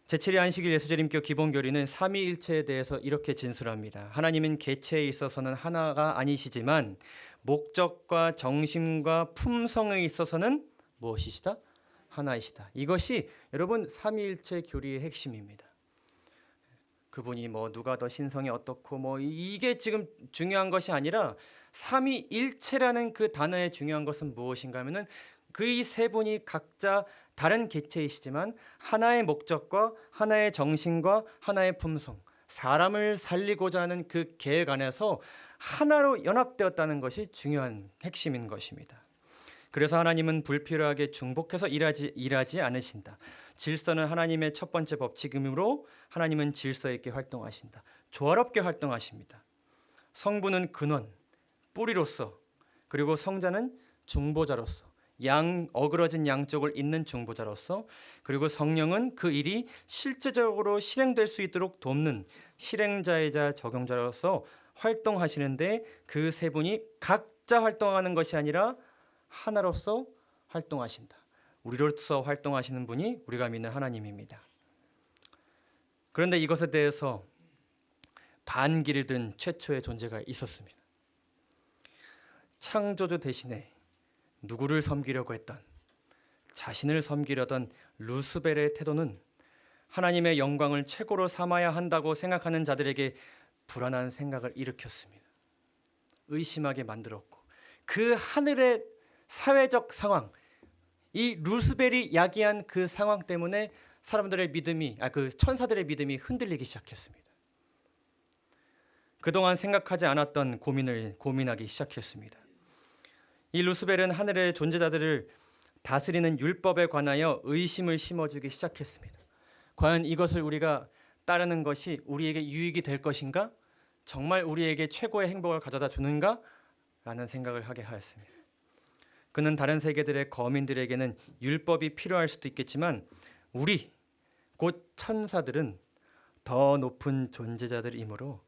Speaker 1: 제7일 안식일 예수재림교 기본교리는 삼위일체에 대해서 이렇게 진술합니다. 하나님은 개체에 있어서는 하나가 아니시지만 목적과 정심과 품성에 있어서는 무엇이시다? 하나이시다. 이것이 여러분 삼위일체 교리의 핵심입니다. 그분이 누가 더 신성이 어떻고 이게 지금 중요한 것이 아니라 삼위일체라는 그 단어의 중요한 것은 무엇인가 하면은 그 이 세 분이 각자 다른 개체이시지만 하나의 목적과 하나의 정신과 하나의 품성, 사람을 살리고자 하는 그 계획 안에서 하나로 연합되었다는 것이 중요한 핵심인 것입니다. 그래서 하나님은 불필요하게 중복해서 일하지 않으신다. 질서는 하나님의 첫 번째 법칙이므로 하나님은 질서 있게 활동하신다. 조화롭게 활동하십니다. 성부는 근원, 뿌리로서, 그리고 성자는 중보자로서, 어그러진 양쪽을 잇는 중보자로서, 그리고 성령은 그 일이 실제적으로 실행될 수 있도록 돕는 실행자이자 적용자로서 활동하시는데 그 세 분이 각자 활동하는 것이 아니라 하나로서 활동하신다. 우리로서 활동하시는 분이 우리가 믿는 하나님입니다. 그런데 이것에 대해서 반기를 든 최초의 존재가 있었습니다. 창조주 대신에 누구를 섬기려고 했던, 자신을 섬기려던 루스벨의 태도는 하나님의 영광을 최고로 삼아야 한다고 생각하는 자들에게 불안한 생각을 일으켰습니다. 의심하게 만들었고, 그 하늘의 사회적 상황, 이 루스벨이 야기한 그 상황 때문에 사람들의 믿음이, 그 천사들의 믿음이 흔들리기 시작했습니다. 그동안 생각하지 않았던 고민을 고민하기 시작했습니다. 이 루스벨은 하늘의 존재자들을 다스리는 율법에 관하여 의심을 심어주기 시작했습니다. 과연 이것을 우리가 따르는 것이 우리에게 유익이 될 것인가? 정말 우리에게 최고의 행복을 가져다 주는가? 라는 생각을 하게 하였습니다. 그는 다른 세계들의 거민들에게는 율법이 필요할 수도 있겠지만 우리, 곧 천사들은 더 높은 존재자들이므로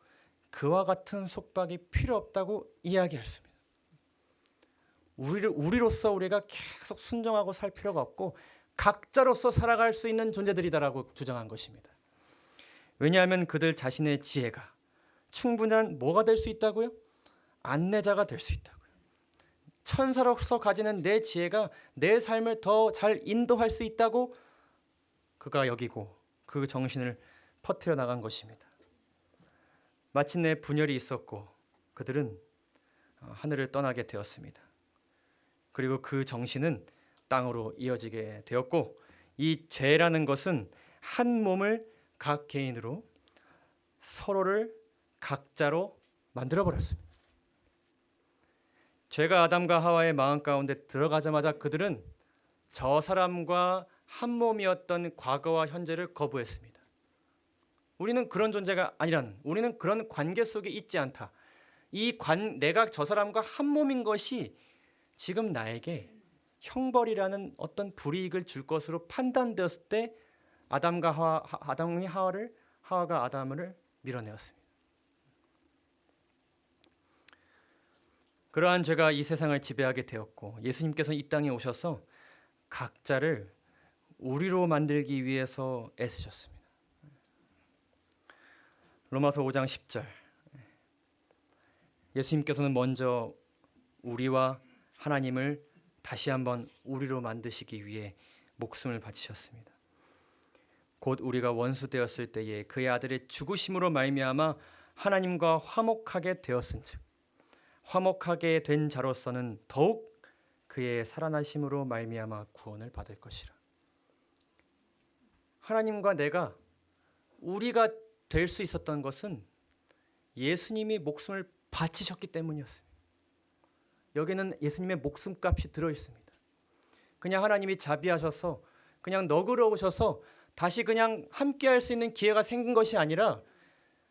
Speaker 1: 그와 같은 속박이 필요 없다고 이야기했습니다. 우리로서 우리가 계속 순종하고 살 필요가 없고 각자로서 살아갈 수 있는 존재들이다라고 주장한 것입니다. 왜냐하면 그들 자신의 지혜가 충분한 뭐가 될 수 있다고요? 안내자가 될 수 있다고요. 천사로서 가지는 내 지혜가 내 삶을 더 잘 인도할 수 있다고 그가 여기고 그 정신을 퍼뜨려 나간 것입니다. 마침내 분열이 있었고 그들은 하늘을 떠나게 되었습니다. 그리고 그 정신은 땅으로 이어지게 되었고, 이 죄라는 것은 한 몸을 각 개인으로 서로를 각자로 만들어 버렸습니다. 죄가 아담과 하와의 마음 가운데 들어가자마자 그들은 저 사람과 한 몸이었던 과거와 현재를 거부했습니다. 우리는 그런 존재가 아니라는, 우리는 그런 관계 속에 있지 않다. 내가 저 사람과 한 몸인 것이 지금 나에게 형벌이라는 어떤 불이익을 줄 것으로 판단되었을 때 하와가 아담을 밀어내었습니다. 그러한 죄가 이 세상을 지배하게 되었고 예수님께서 이 땅에 오셔서 각자를 우리로 만들기 위해서 애쓰셨습니다. 로마서 5장 10절, 예수님께서는 먼저 우리와 하나님을 다시 한번 우리로 만드시기 위해 목숨을 바치셨습니다. 곧 우리가 원수 되었을 때에 그의 아들의 죽으심으로 말미암아 하나님과 화목하게 되었은즉 화목하게 된 자로서는 더욱 그의 살아나심으로 말미암아 구원을 받을 것이라. 하나님과 내가 우리가 될 수 있었던 것은 예수님이 목숨을 바치셨기 때문이었습니다. 여기는 예수님의 목숨값이 들어있습니다. 그냥 하나님이 자비하셔서 그냥 너그러우셔서 다시 그냥 함께할 수 있는 기회가 생긴 것이 아니라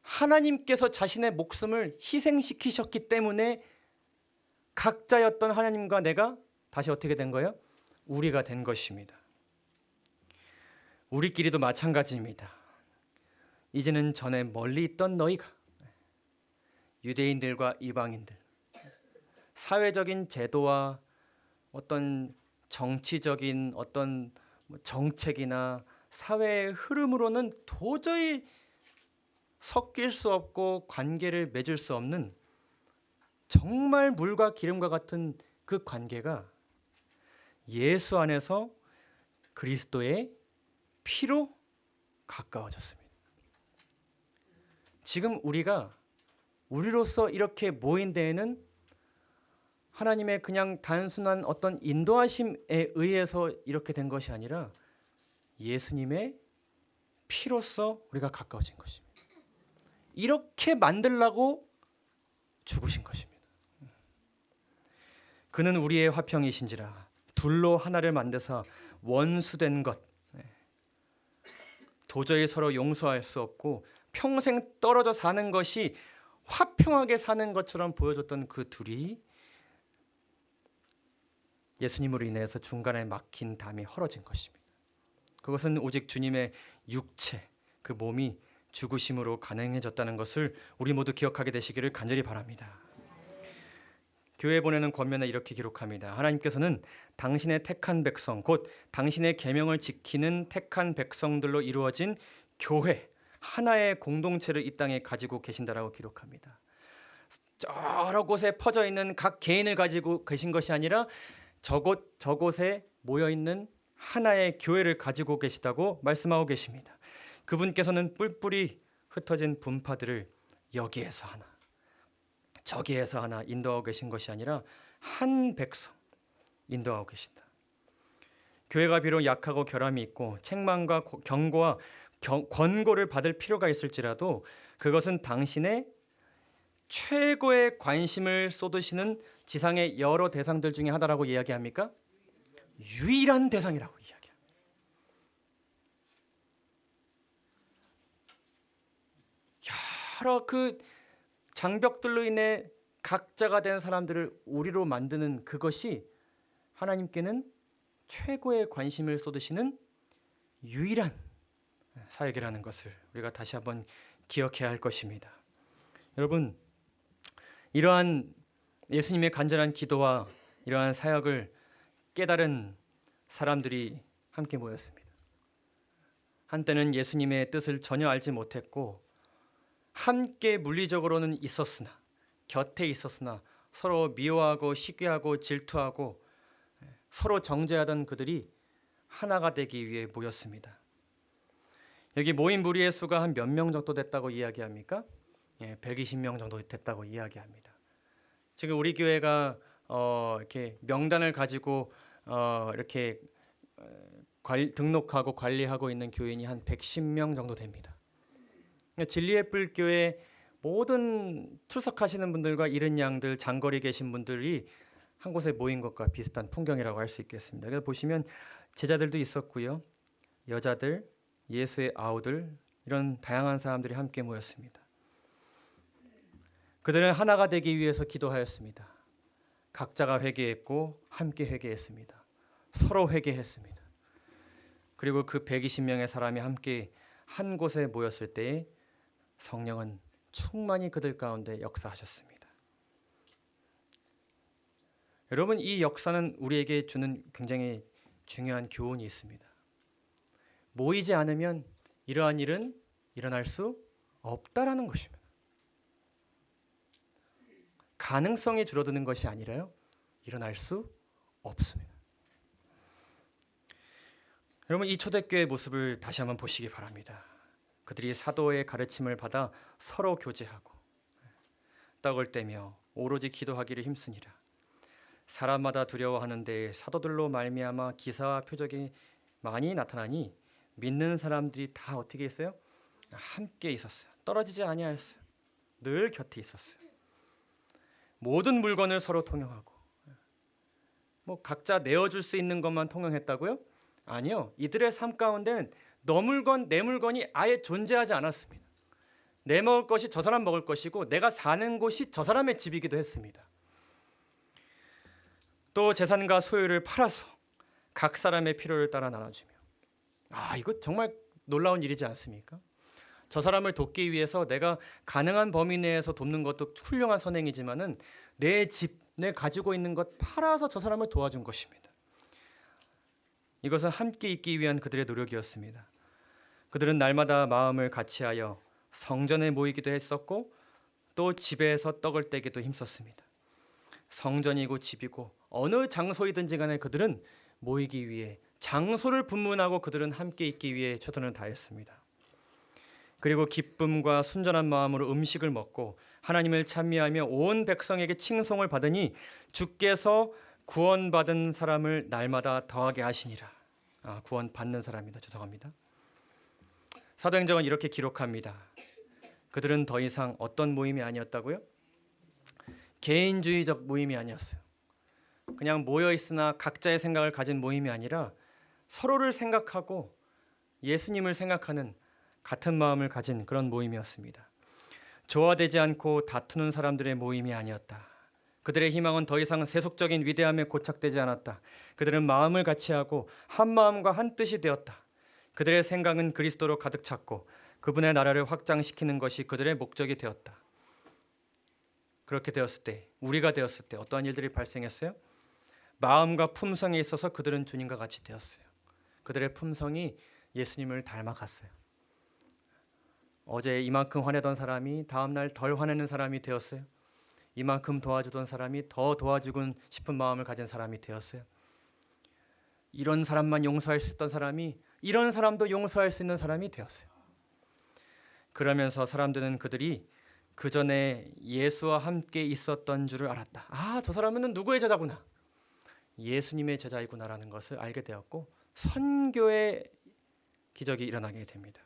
Speaker 1: 하나님께서 자신의 목숨을 희생시키셨기 때문에 각자였던 하나님과 내가 다시 어떻게 된 거예요? 우리가 된 것입니다. 우리끼리도 마찬가지입니다. 이제는 전에 멀리 있던 너희가, 유대인들과 이방인들, 사회적인 제도와 어떤 정치적인 어떤 정책이나 사회의 흐름으로는 도저히 섞일 수 없고 관계를 맺을 수 없는 정말 물과 기름과 같은 그 관계가 예수 안에서 그리스도의 피로 가까워졌습니다. 지금 우리가 우리로서 이렇게 모인 데에는 하나님의 그냥 단순한 어떤 인도하심에 의해서 이렇게 된 것이 아니라 예수님의 피로써 우리가 가까워진 것입니다. 이렇게 만들라고 죽으신 것입니다. 그는 우리의 화평이신지라 둘로 하나를 만드사 원수된 것, 도저히 서로 용서할 수 없고 평생 떨어져 사는 것이 화평하게 사는 것처럼 보여줬던 그 둘이 예수님으로 인해서 중간에 막힌 담이 헐어진 것입니다. 그것은 오직 주님의 육체, 그 몸이 죽으심으로 가능해졌다는 것을 우리 모두 기억하게 되시기를 간절히 바랍니다. 교회 보내는 권면에 이렇게 기록합니다. 하나님께서는 당신의 택한 백성, 곧 당신의 계명을 지키는 택한 백성들로 이루어진 교회, 하나의 공동체를 이 땅에 가지고 계신다라고 기록합니다. 여러 곳에 퍼져 있는 각 개인을 가지고 계신 것이 아니라 저곳에 모여 있는 하나의 교회를 가지고 계시다고 말씀하고 계십니다. 그분께서는 뿔뿔이 흩어진 분파들을 여기에서 하나, 저기에서 하나 인도하고 계신 것이 아니라 한 백성 인도하고 계신다. 교회가 비록 약하고 결함이 있고 책망과 경고와 권고를 받을 필요가 있을지라도 그것은 당신의 최고의 관심을 쏟으시는 지상의 여러 대상들 중에 하나라고 이야기합니까? 유일한 대상이라고 이야기합니다. 여러 그 장벽들로 인해 각자가 된 사람들을 우리로 만드는 그것이 하나님께는 최고의 관심을 쏟으시는 유일한 사역이라는 것을 우리가 다시 한번 기억해야 할 것입니다. 여러분, 이러한 예수님의 간절한 기도와 이러한 사역을 깨달은 사람들이 함께 모였습니다. 한때는 예수님의 뜻을 전혀 알지 못했고 함께 물리적으로는 있었으나 곁에 있었으나 서로 미워하고 시기하고 질투하고 서로 정죄하던 그들이 하나가 되기 위해 모였습니다. 여기 모인 무리의 수가 한 몇 명 정도 됐다고 이야기합니까? 120명 정도 됐다고 이야기합니다. 지금 우리 교회가 이렇게 명단을 가지고 이렇게 등록하고 관리하고 있는 교인이 한 110명 정도 됩니다. 진리의 뿔 교회 모든 출석하시는 분들과 이른 양들, 장거리 계신 분들이 한 곳에 모인 것과 비슷한 풍경이라고 할 수 있겠습니다. 그래서 보시면 제자들도 있었고요. 여자들, 예수의 아우들 이런 다양한 사람들이 함께 모였습니다. 그들은 하나가 되기 위해서 기도하였습니다. 각자가 회개했고 함께 회개했습니다. 서로 회개했습니다. 그리고 그 120명의 사람이 함께 한 곳에 모였을 때에 성령은 충만히 그들 가운데 역사하셨습니다. 여러분, 이 역사는 우리에게 주는 굉장히 중요한 교훈이 있습니다. 모이지 않으면 이러한 일은 일어날 수 없다라는 것입니다. 가능성이 줄어드는 것이 아니라요, 일어날 수 없습니다. 여러분, 이 초대교회의 모습을 다시 한번 보시기 바랍니다. 그들이 사도의 가르침을 받아 서로 교제하고 떡을 떼며 오로지 기도하기를 힘쓰니라. 사람마다 두려워하는데 사도들로 말미암아 기사와 표적이 많이 나타나니 믿는 사람들이 다 어떻게 했어요? 함께 있었어요. 떨어지지 아니하였어요. 늘 곁에 있었어요. 모든 물건을 서로 통용하고, 뭐 각자 내어줄 수 있는 것만 통용했다고요? 아니요. 이들의 삶 가운데는 너 물건 내 물건이 아예 존재하지 않았습니다. 내 먹을 것이 저 사람 먹을 것이고 내가 사는 곳이 저 사람의 집이기도 했습니다. 또 재산과 소유를 팔아서 각 사람의 필요를 따라 나눠주며, 이거 정말 놀라운 일이지 않습니까? 저 사람을 돕기 위해서 내가 가능한 범위 내에서 돕는 것도 훌륭한 선행이지만은 내 집, 내 가지고 있는 것 팔아서 저 사람을 도와준 것입니다. 이것은 함께 있기 위한 그들의 노력이었습니다. 그들은 날마다 마음을 같이하여 성전에 모이기도 했었고 또 집에서 떡을 떼기도 힘썼습니다. 성전이고 집이고 어느 장소이든지 간에 그들은 모이기 위해 장소를 분문하고 그들은 함께 있기 위해 최선을 다했습니다. 그리고 기쁨과 순전한 마음으로 음식을 먹고 하나님을 찬미하며 온 백성에게 칭송을 받으니 주께서 구원받은 사람을 날마다 더하게 하시니라. 구원받는 사람이다. 죄송합니다. 사도행전은 이렇게 기록합니다. 그들은 더 이상 어떤 모임이 아니었다고요? 개인주의적 모임이 아니었어요. 그냥 모여 있으나 각자의 생각을 가진 모임이 아니라 서로를 생각하고 예수님을 생각하는 같은 마음을 가진 그런 모임이었습니다. 조화되지 않고 다투는 사람들의 모임이 아니었다. 그들의 희망은 더 이상 세속적인 위대함에 고착되지 않았다. 그들은 마음을 같이하고 한 마음과 한 뜻이 되었다. 그들의 생각은 그리스도로 가득 찼고 그분의 나라를 확장시키는 것이 그들의 목적이 되었다. 그렇게 되었을 때, 우리가 되었을 때 어떠한 일들이 발생했어요? 마음과 품성에 있어서 그들은 주님과 같이 되었어요. 그들의 품성이 예수님을 닮아갔어요. 어제 이만큼 화내던 사람이 다음날 덜 화내는 사람이 되었어요. 이만큼 도와주던 사람이 더 도와주고 싶은 마음을 가진 사람이 되었어요. 이런 사람만 용서할 수 있던 사람이 이런 사람도 용서할 수 있는 사람이 되었어요. 그러면서 사람들은 그들이 그 전에 예수와 함께 있었던 줄을 알았다. 저 사람은 누구의 제자구나. 예수님의 제자이구나라는 것을 알게 되었고 선교의 기적이 일어나게 됩니다.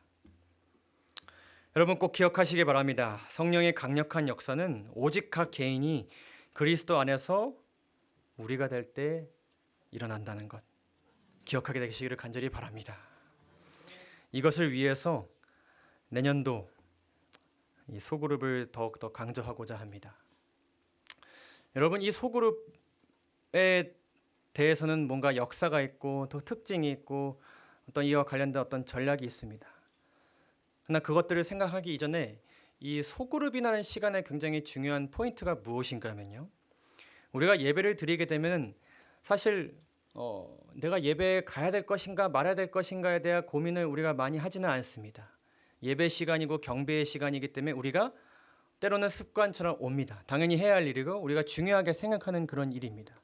Speaker 1: 여러분 꼭 기억하시기 바랍니다. 성령의 강력한 역사는 오직 각 개인이 그리스도 안에서 우리가 될 때 일어난다는 것 기억하게 되시기를 간절히 바랍니다. 이것을 위해서 내년도 이 소그룹을 더욱더 강조하고자 합니다. 여러분 이 소그룹에 대해서는 뭔가 역사가 있고 또 특징이 있고 어떤 이와 관련된 어떤 전략이 있습니다. 그러나 그것들을 생각하기 이전에 이 소그룹이라는 시간에 굉장히 중요한 포인트가 무엇인가 하면요. 우리가 예배를 드리게 되면 사실 내가 예배에 가야 될 것인가 말아야 될 것인가에 대한 고민을 우리가 많이 하지는 않습니다. 예배 시간이고 경배의 시간이기 때문에 우리가 때로는 습관처럼 옵니다. 당연히 해야 할 일이고 우리가 중요하게 생각하는 그런 일입니다.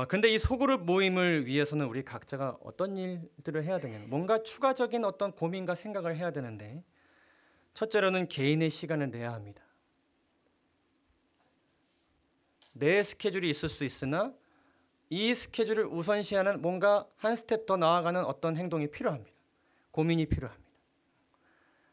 Speaker 1: 근데 이 소그룹 모임을 위해서는 우리 각자가 어떤 일들을 해야 되냐, 뭔가 추가적인 어떤 고민과 생각을 해야 되는데 첫째로는 개인의 시간을 내야 합니다. 내 스케줄이 있을 수 있으나 이 스케줄을 우선시하는 뭔가 한 스텝 더 나아가는 어떤 행동이 필요합니다. 고민이 필요합니다.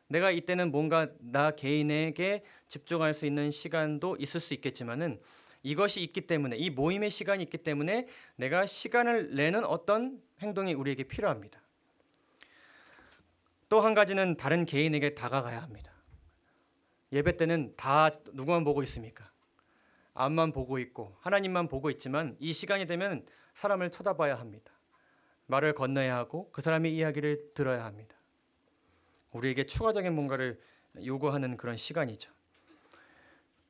Speaker 1: 내가 이때는 뭔가 나 개인에게 집중할 수 있는 시간도 있을 수 있겠지만은 이것이 있기 때문에, 이 모임의 시간이 있기 때문에 내가 시간을 내는 어떤 행동이 우리에게 필요합니다. 또 한 가지는 다른 개인에게 다가가야 합니다. 예배 때는 다 누구만 보고 있습니까? 앞만 보고 있고 하나님만 보고 있지만 이 시간이 되면 사람을 쳐다봐야 합니다. 말을 건너야 하고 그 사람의 이야기를 들어야 합니다. 우리에게 추가적인 뭔가를 요구하는 그런 시간이죠.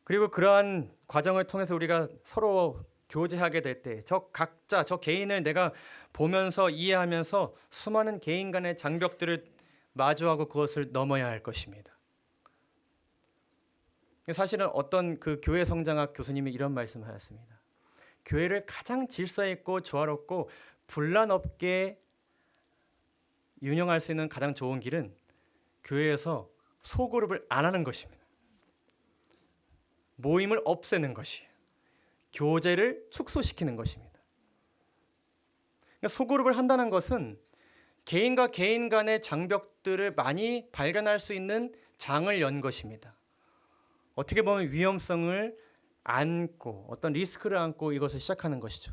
Speaker 1: 그리고 그러한 과정을 통해서 우리가 서로 교제하게 될 때 저 각자 저 개인을 내가 보면서 이해하면서 수많은 개인 간의 장벽들을 마주하고 그것을 넘어야 할 것입니다. 사실은 어떤 그 교회 성장학 교수님이 이런 말씀을 하셨습니다. 교회를 가장 질서 있고 조화롭고 분란 없게 운영할 수 있는 가장 좋은 길은 교회에서 소그룹을 안 하는 것입니다. 모임을 없애는 것이에요. 교제를 축소시키는 것입니다. 그러니까 소그룹을 한다는 것은 개인과 개인 간의 장벽들을 많이 발견할 수 있는 장을 연 것입니다. 어떻게 보면 위험성을 안고 어떤 리스크를 안고 이것을 시작하는 것이죠.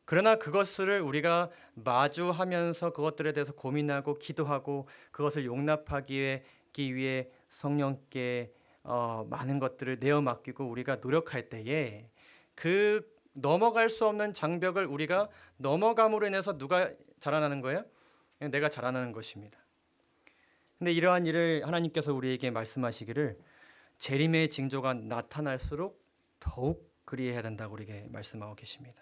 Speaker 1: 그러나 그것을 우리가 마주하면서 그것들에 대해서 고민하고 기도하고 그것을 용납하기 위해 성령께 많은 것들을 내어 맡기고 우리가 노력할 때에 그 넘어갈 수 없는 장벽을 우리가 넘어감으로 인해서 누가 자라나는 거예요? 내가 자라나는 것입니다. 근데 이러한 일을 하나님께서 우리에게 말씀하시기를 재림의 징조가 나타날수록 더욱 그리해야 된다고 우리에게 말씀하고 계십니다.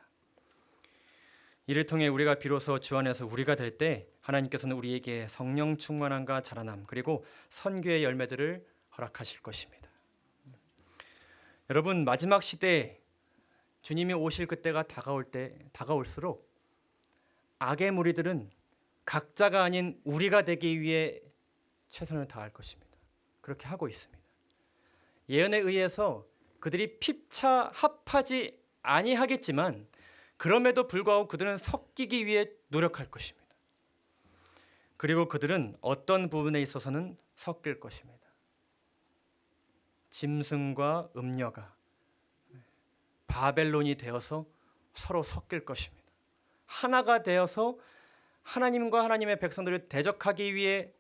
Speaker 1: 이를 통해 우리가 비로소 주 안에서 우리가 될 때 하나님께서는 우리에게 성령 충만함과 자라남 그리고 선교의 열매들을 허락하실 것입니다. 여러분, 마지막 시대에 주님이 오실 그때가 다가올수록 악의 무리들은 각자가 아닌 우리가 되기 위해 최선을 다할 것입니다. 그렇게 하고 있습니다. 예언에 의해서 그들이 피차 합하지 아니하겠지만 그럼에도 불구하고 그들은 섞이기 위해 노력할 것입니다. 그리고 그들은 어떤 부분에 있어서는 섞일 것입니다. 짐승과 음녀가 바벨론이 되어서 서로 섞일 것입니다. 하나가 되어서 하나님과 하나님의 백성들을 대적하기 위해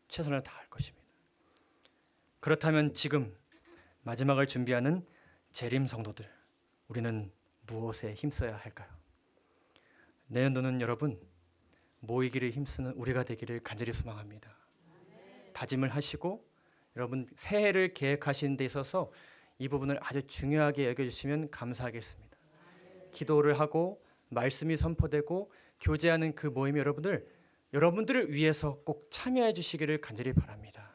Speaker 1: 최선을 다할 것입니다. 그렇다면 지금 마지막을 준비하는 재림 성도들, 우리는 무엇에 힘써야 할까요? 내년도는 여러분 모이기를 힘쓰는 우리가 되기를 간절히 소망합니다. 다짐을 하시고 여러분 새해를 계획하시는 데 있어서 이 부분을 아주 중요하게 여겨주시면 감사하겠습니다. 기도를 하고 말씀이 선포되고 교제하는 그 모임에 여러분들을 위해서 꼭 참여해 주시기를 간절히 바랍니다.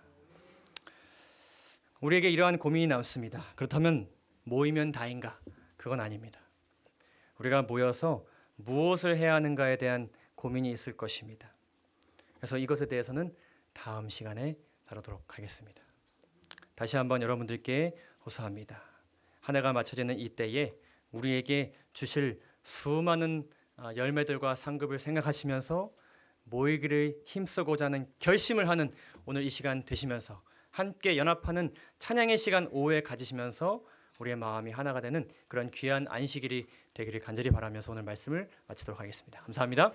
Speaker 1: 우리에게 이러한 고민이 남습니다. 그렇다면 모이면 다인가? 그건 아닙니다. 우리가 모여서 무엇을 해야 하는가에 대한 고민이 있을 것입니다. 그래서 이것에 대해서는 다음 시간에 다루도록 하겠습니다. 다시 한번 여러분들께 호소합니다. 한 해가 맞춰지는 이때에 우리에게 주실 수많은 열매들과 상급을 생각하시면서 모이기를 힘쓰고자 하는 결심을 하는 오늘 이 시간 되시면서 함께 연합하는 찬양의 시간 오후에 가지시면서 우리의 마음이 하나가 되는 그런 귀한 안식일이 되기를 간절히 바라면서 오늘 말씀을 마치도록 하겠습니다. 감사합니다.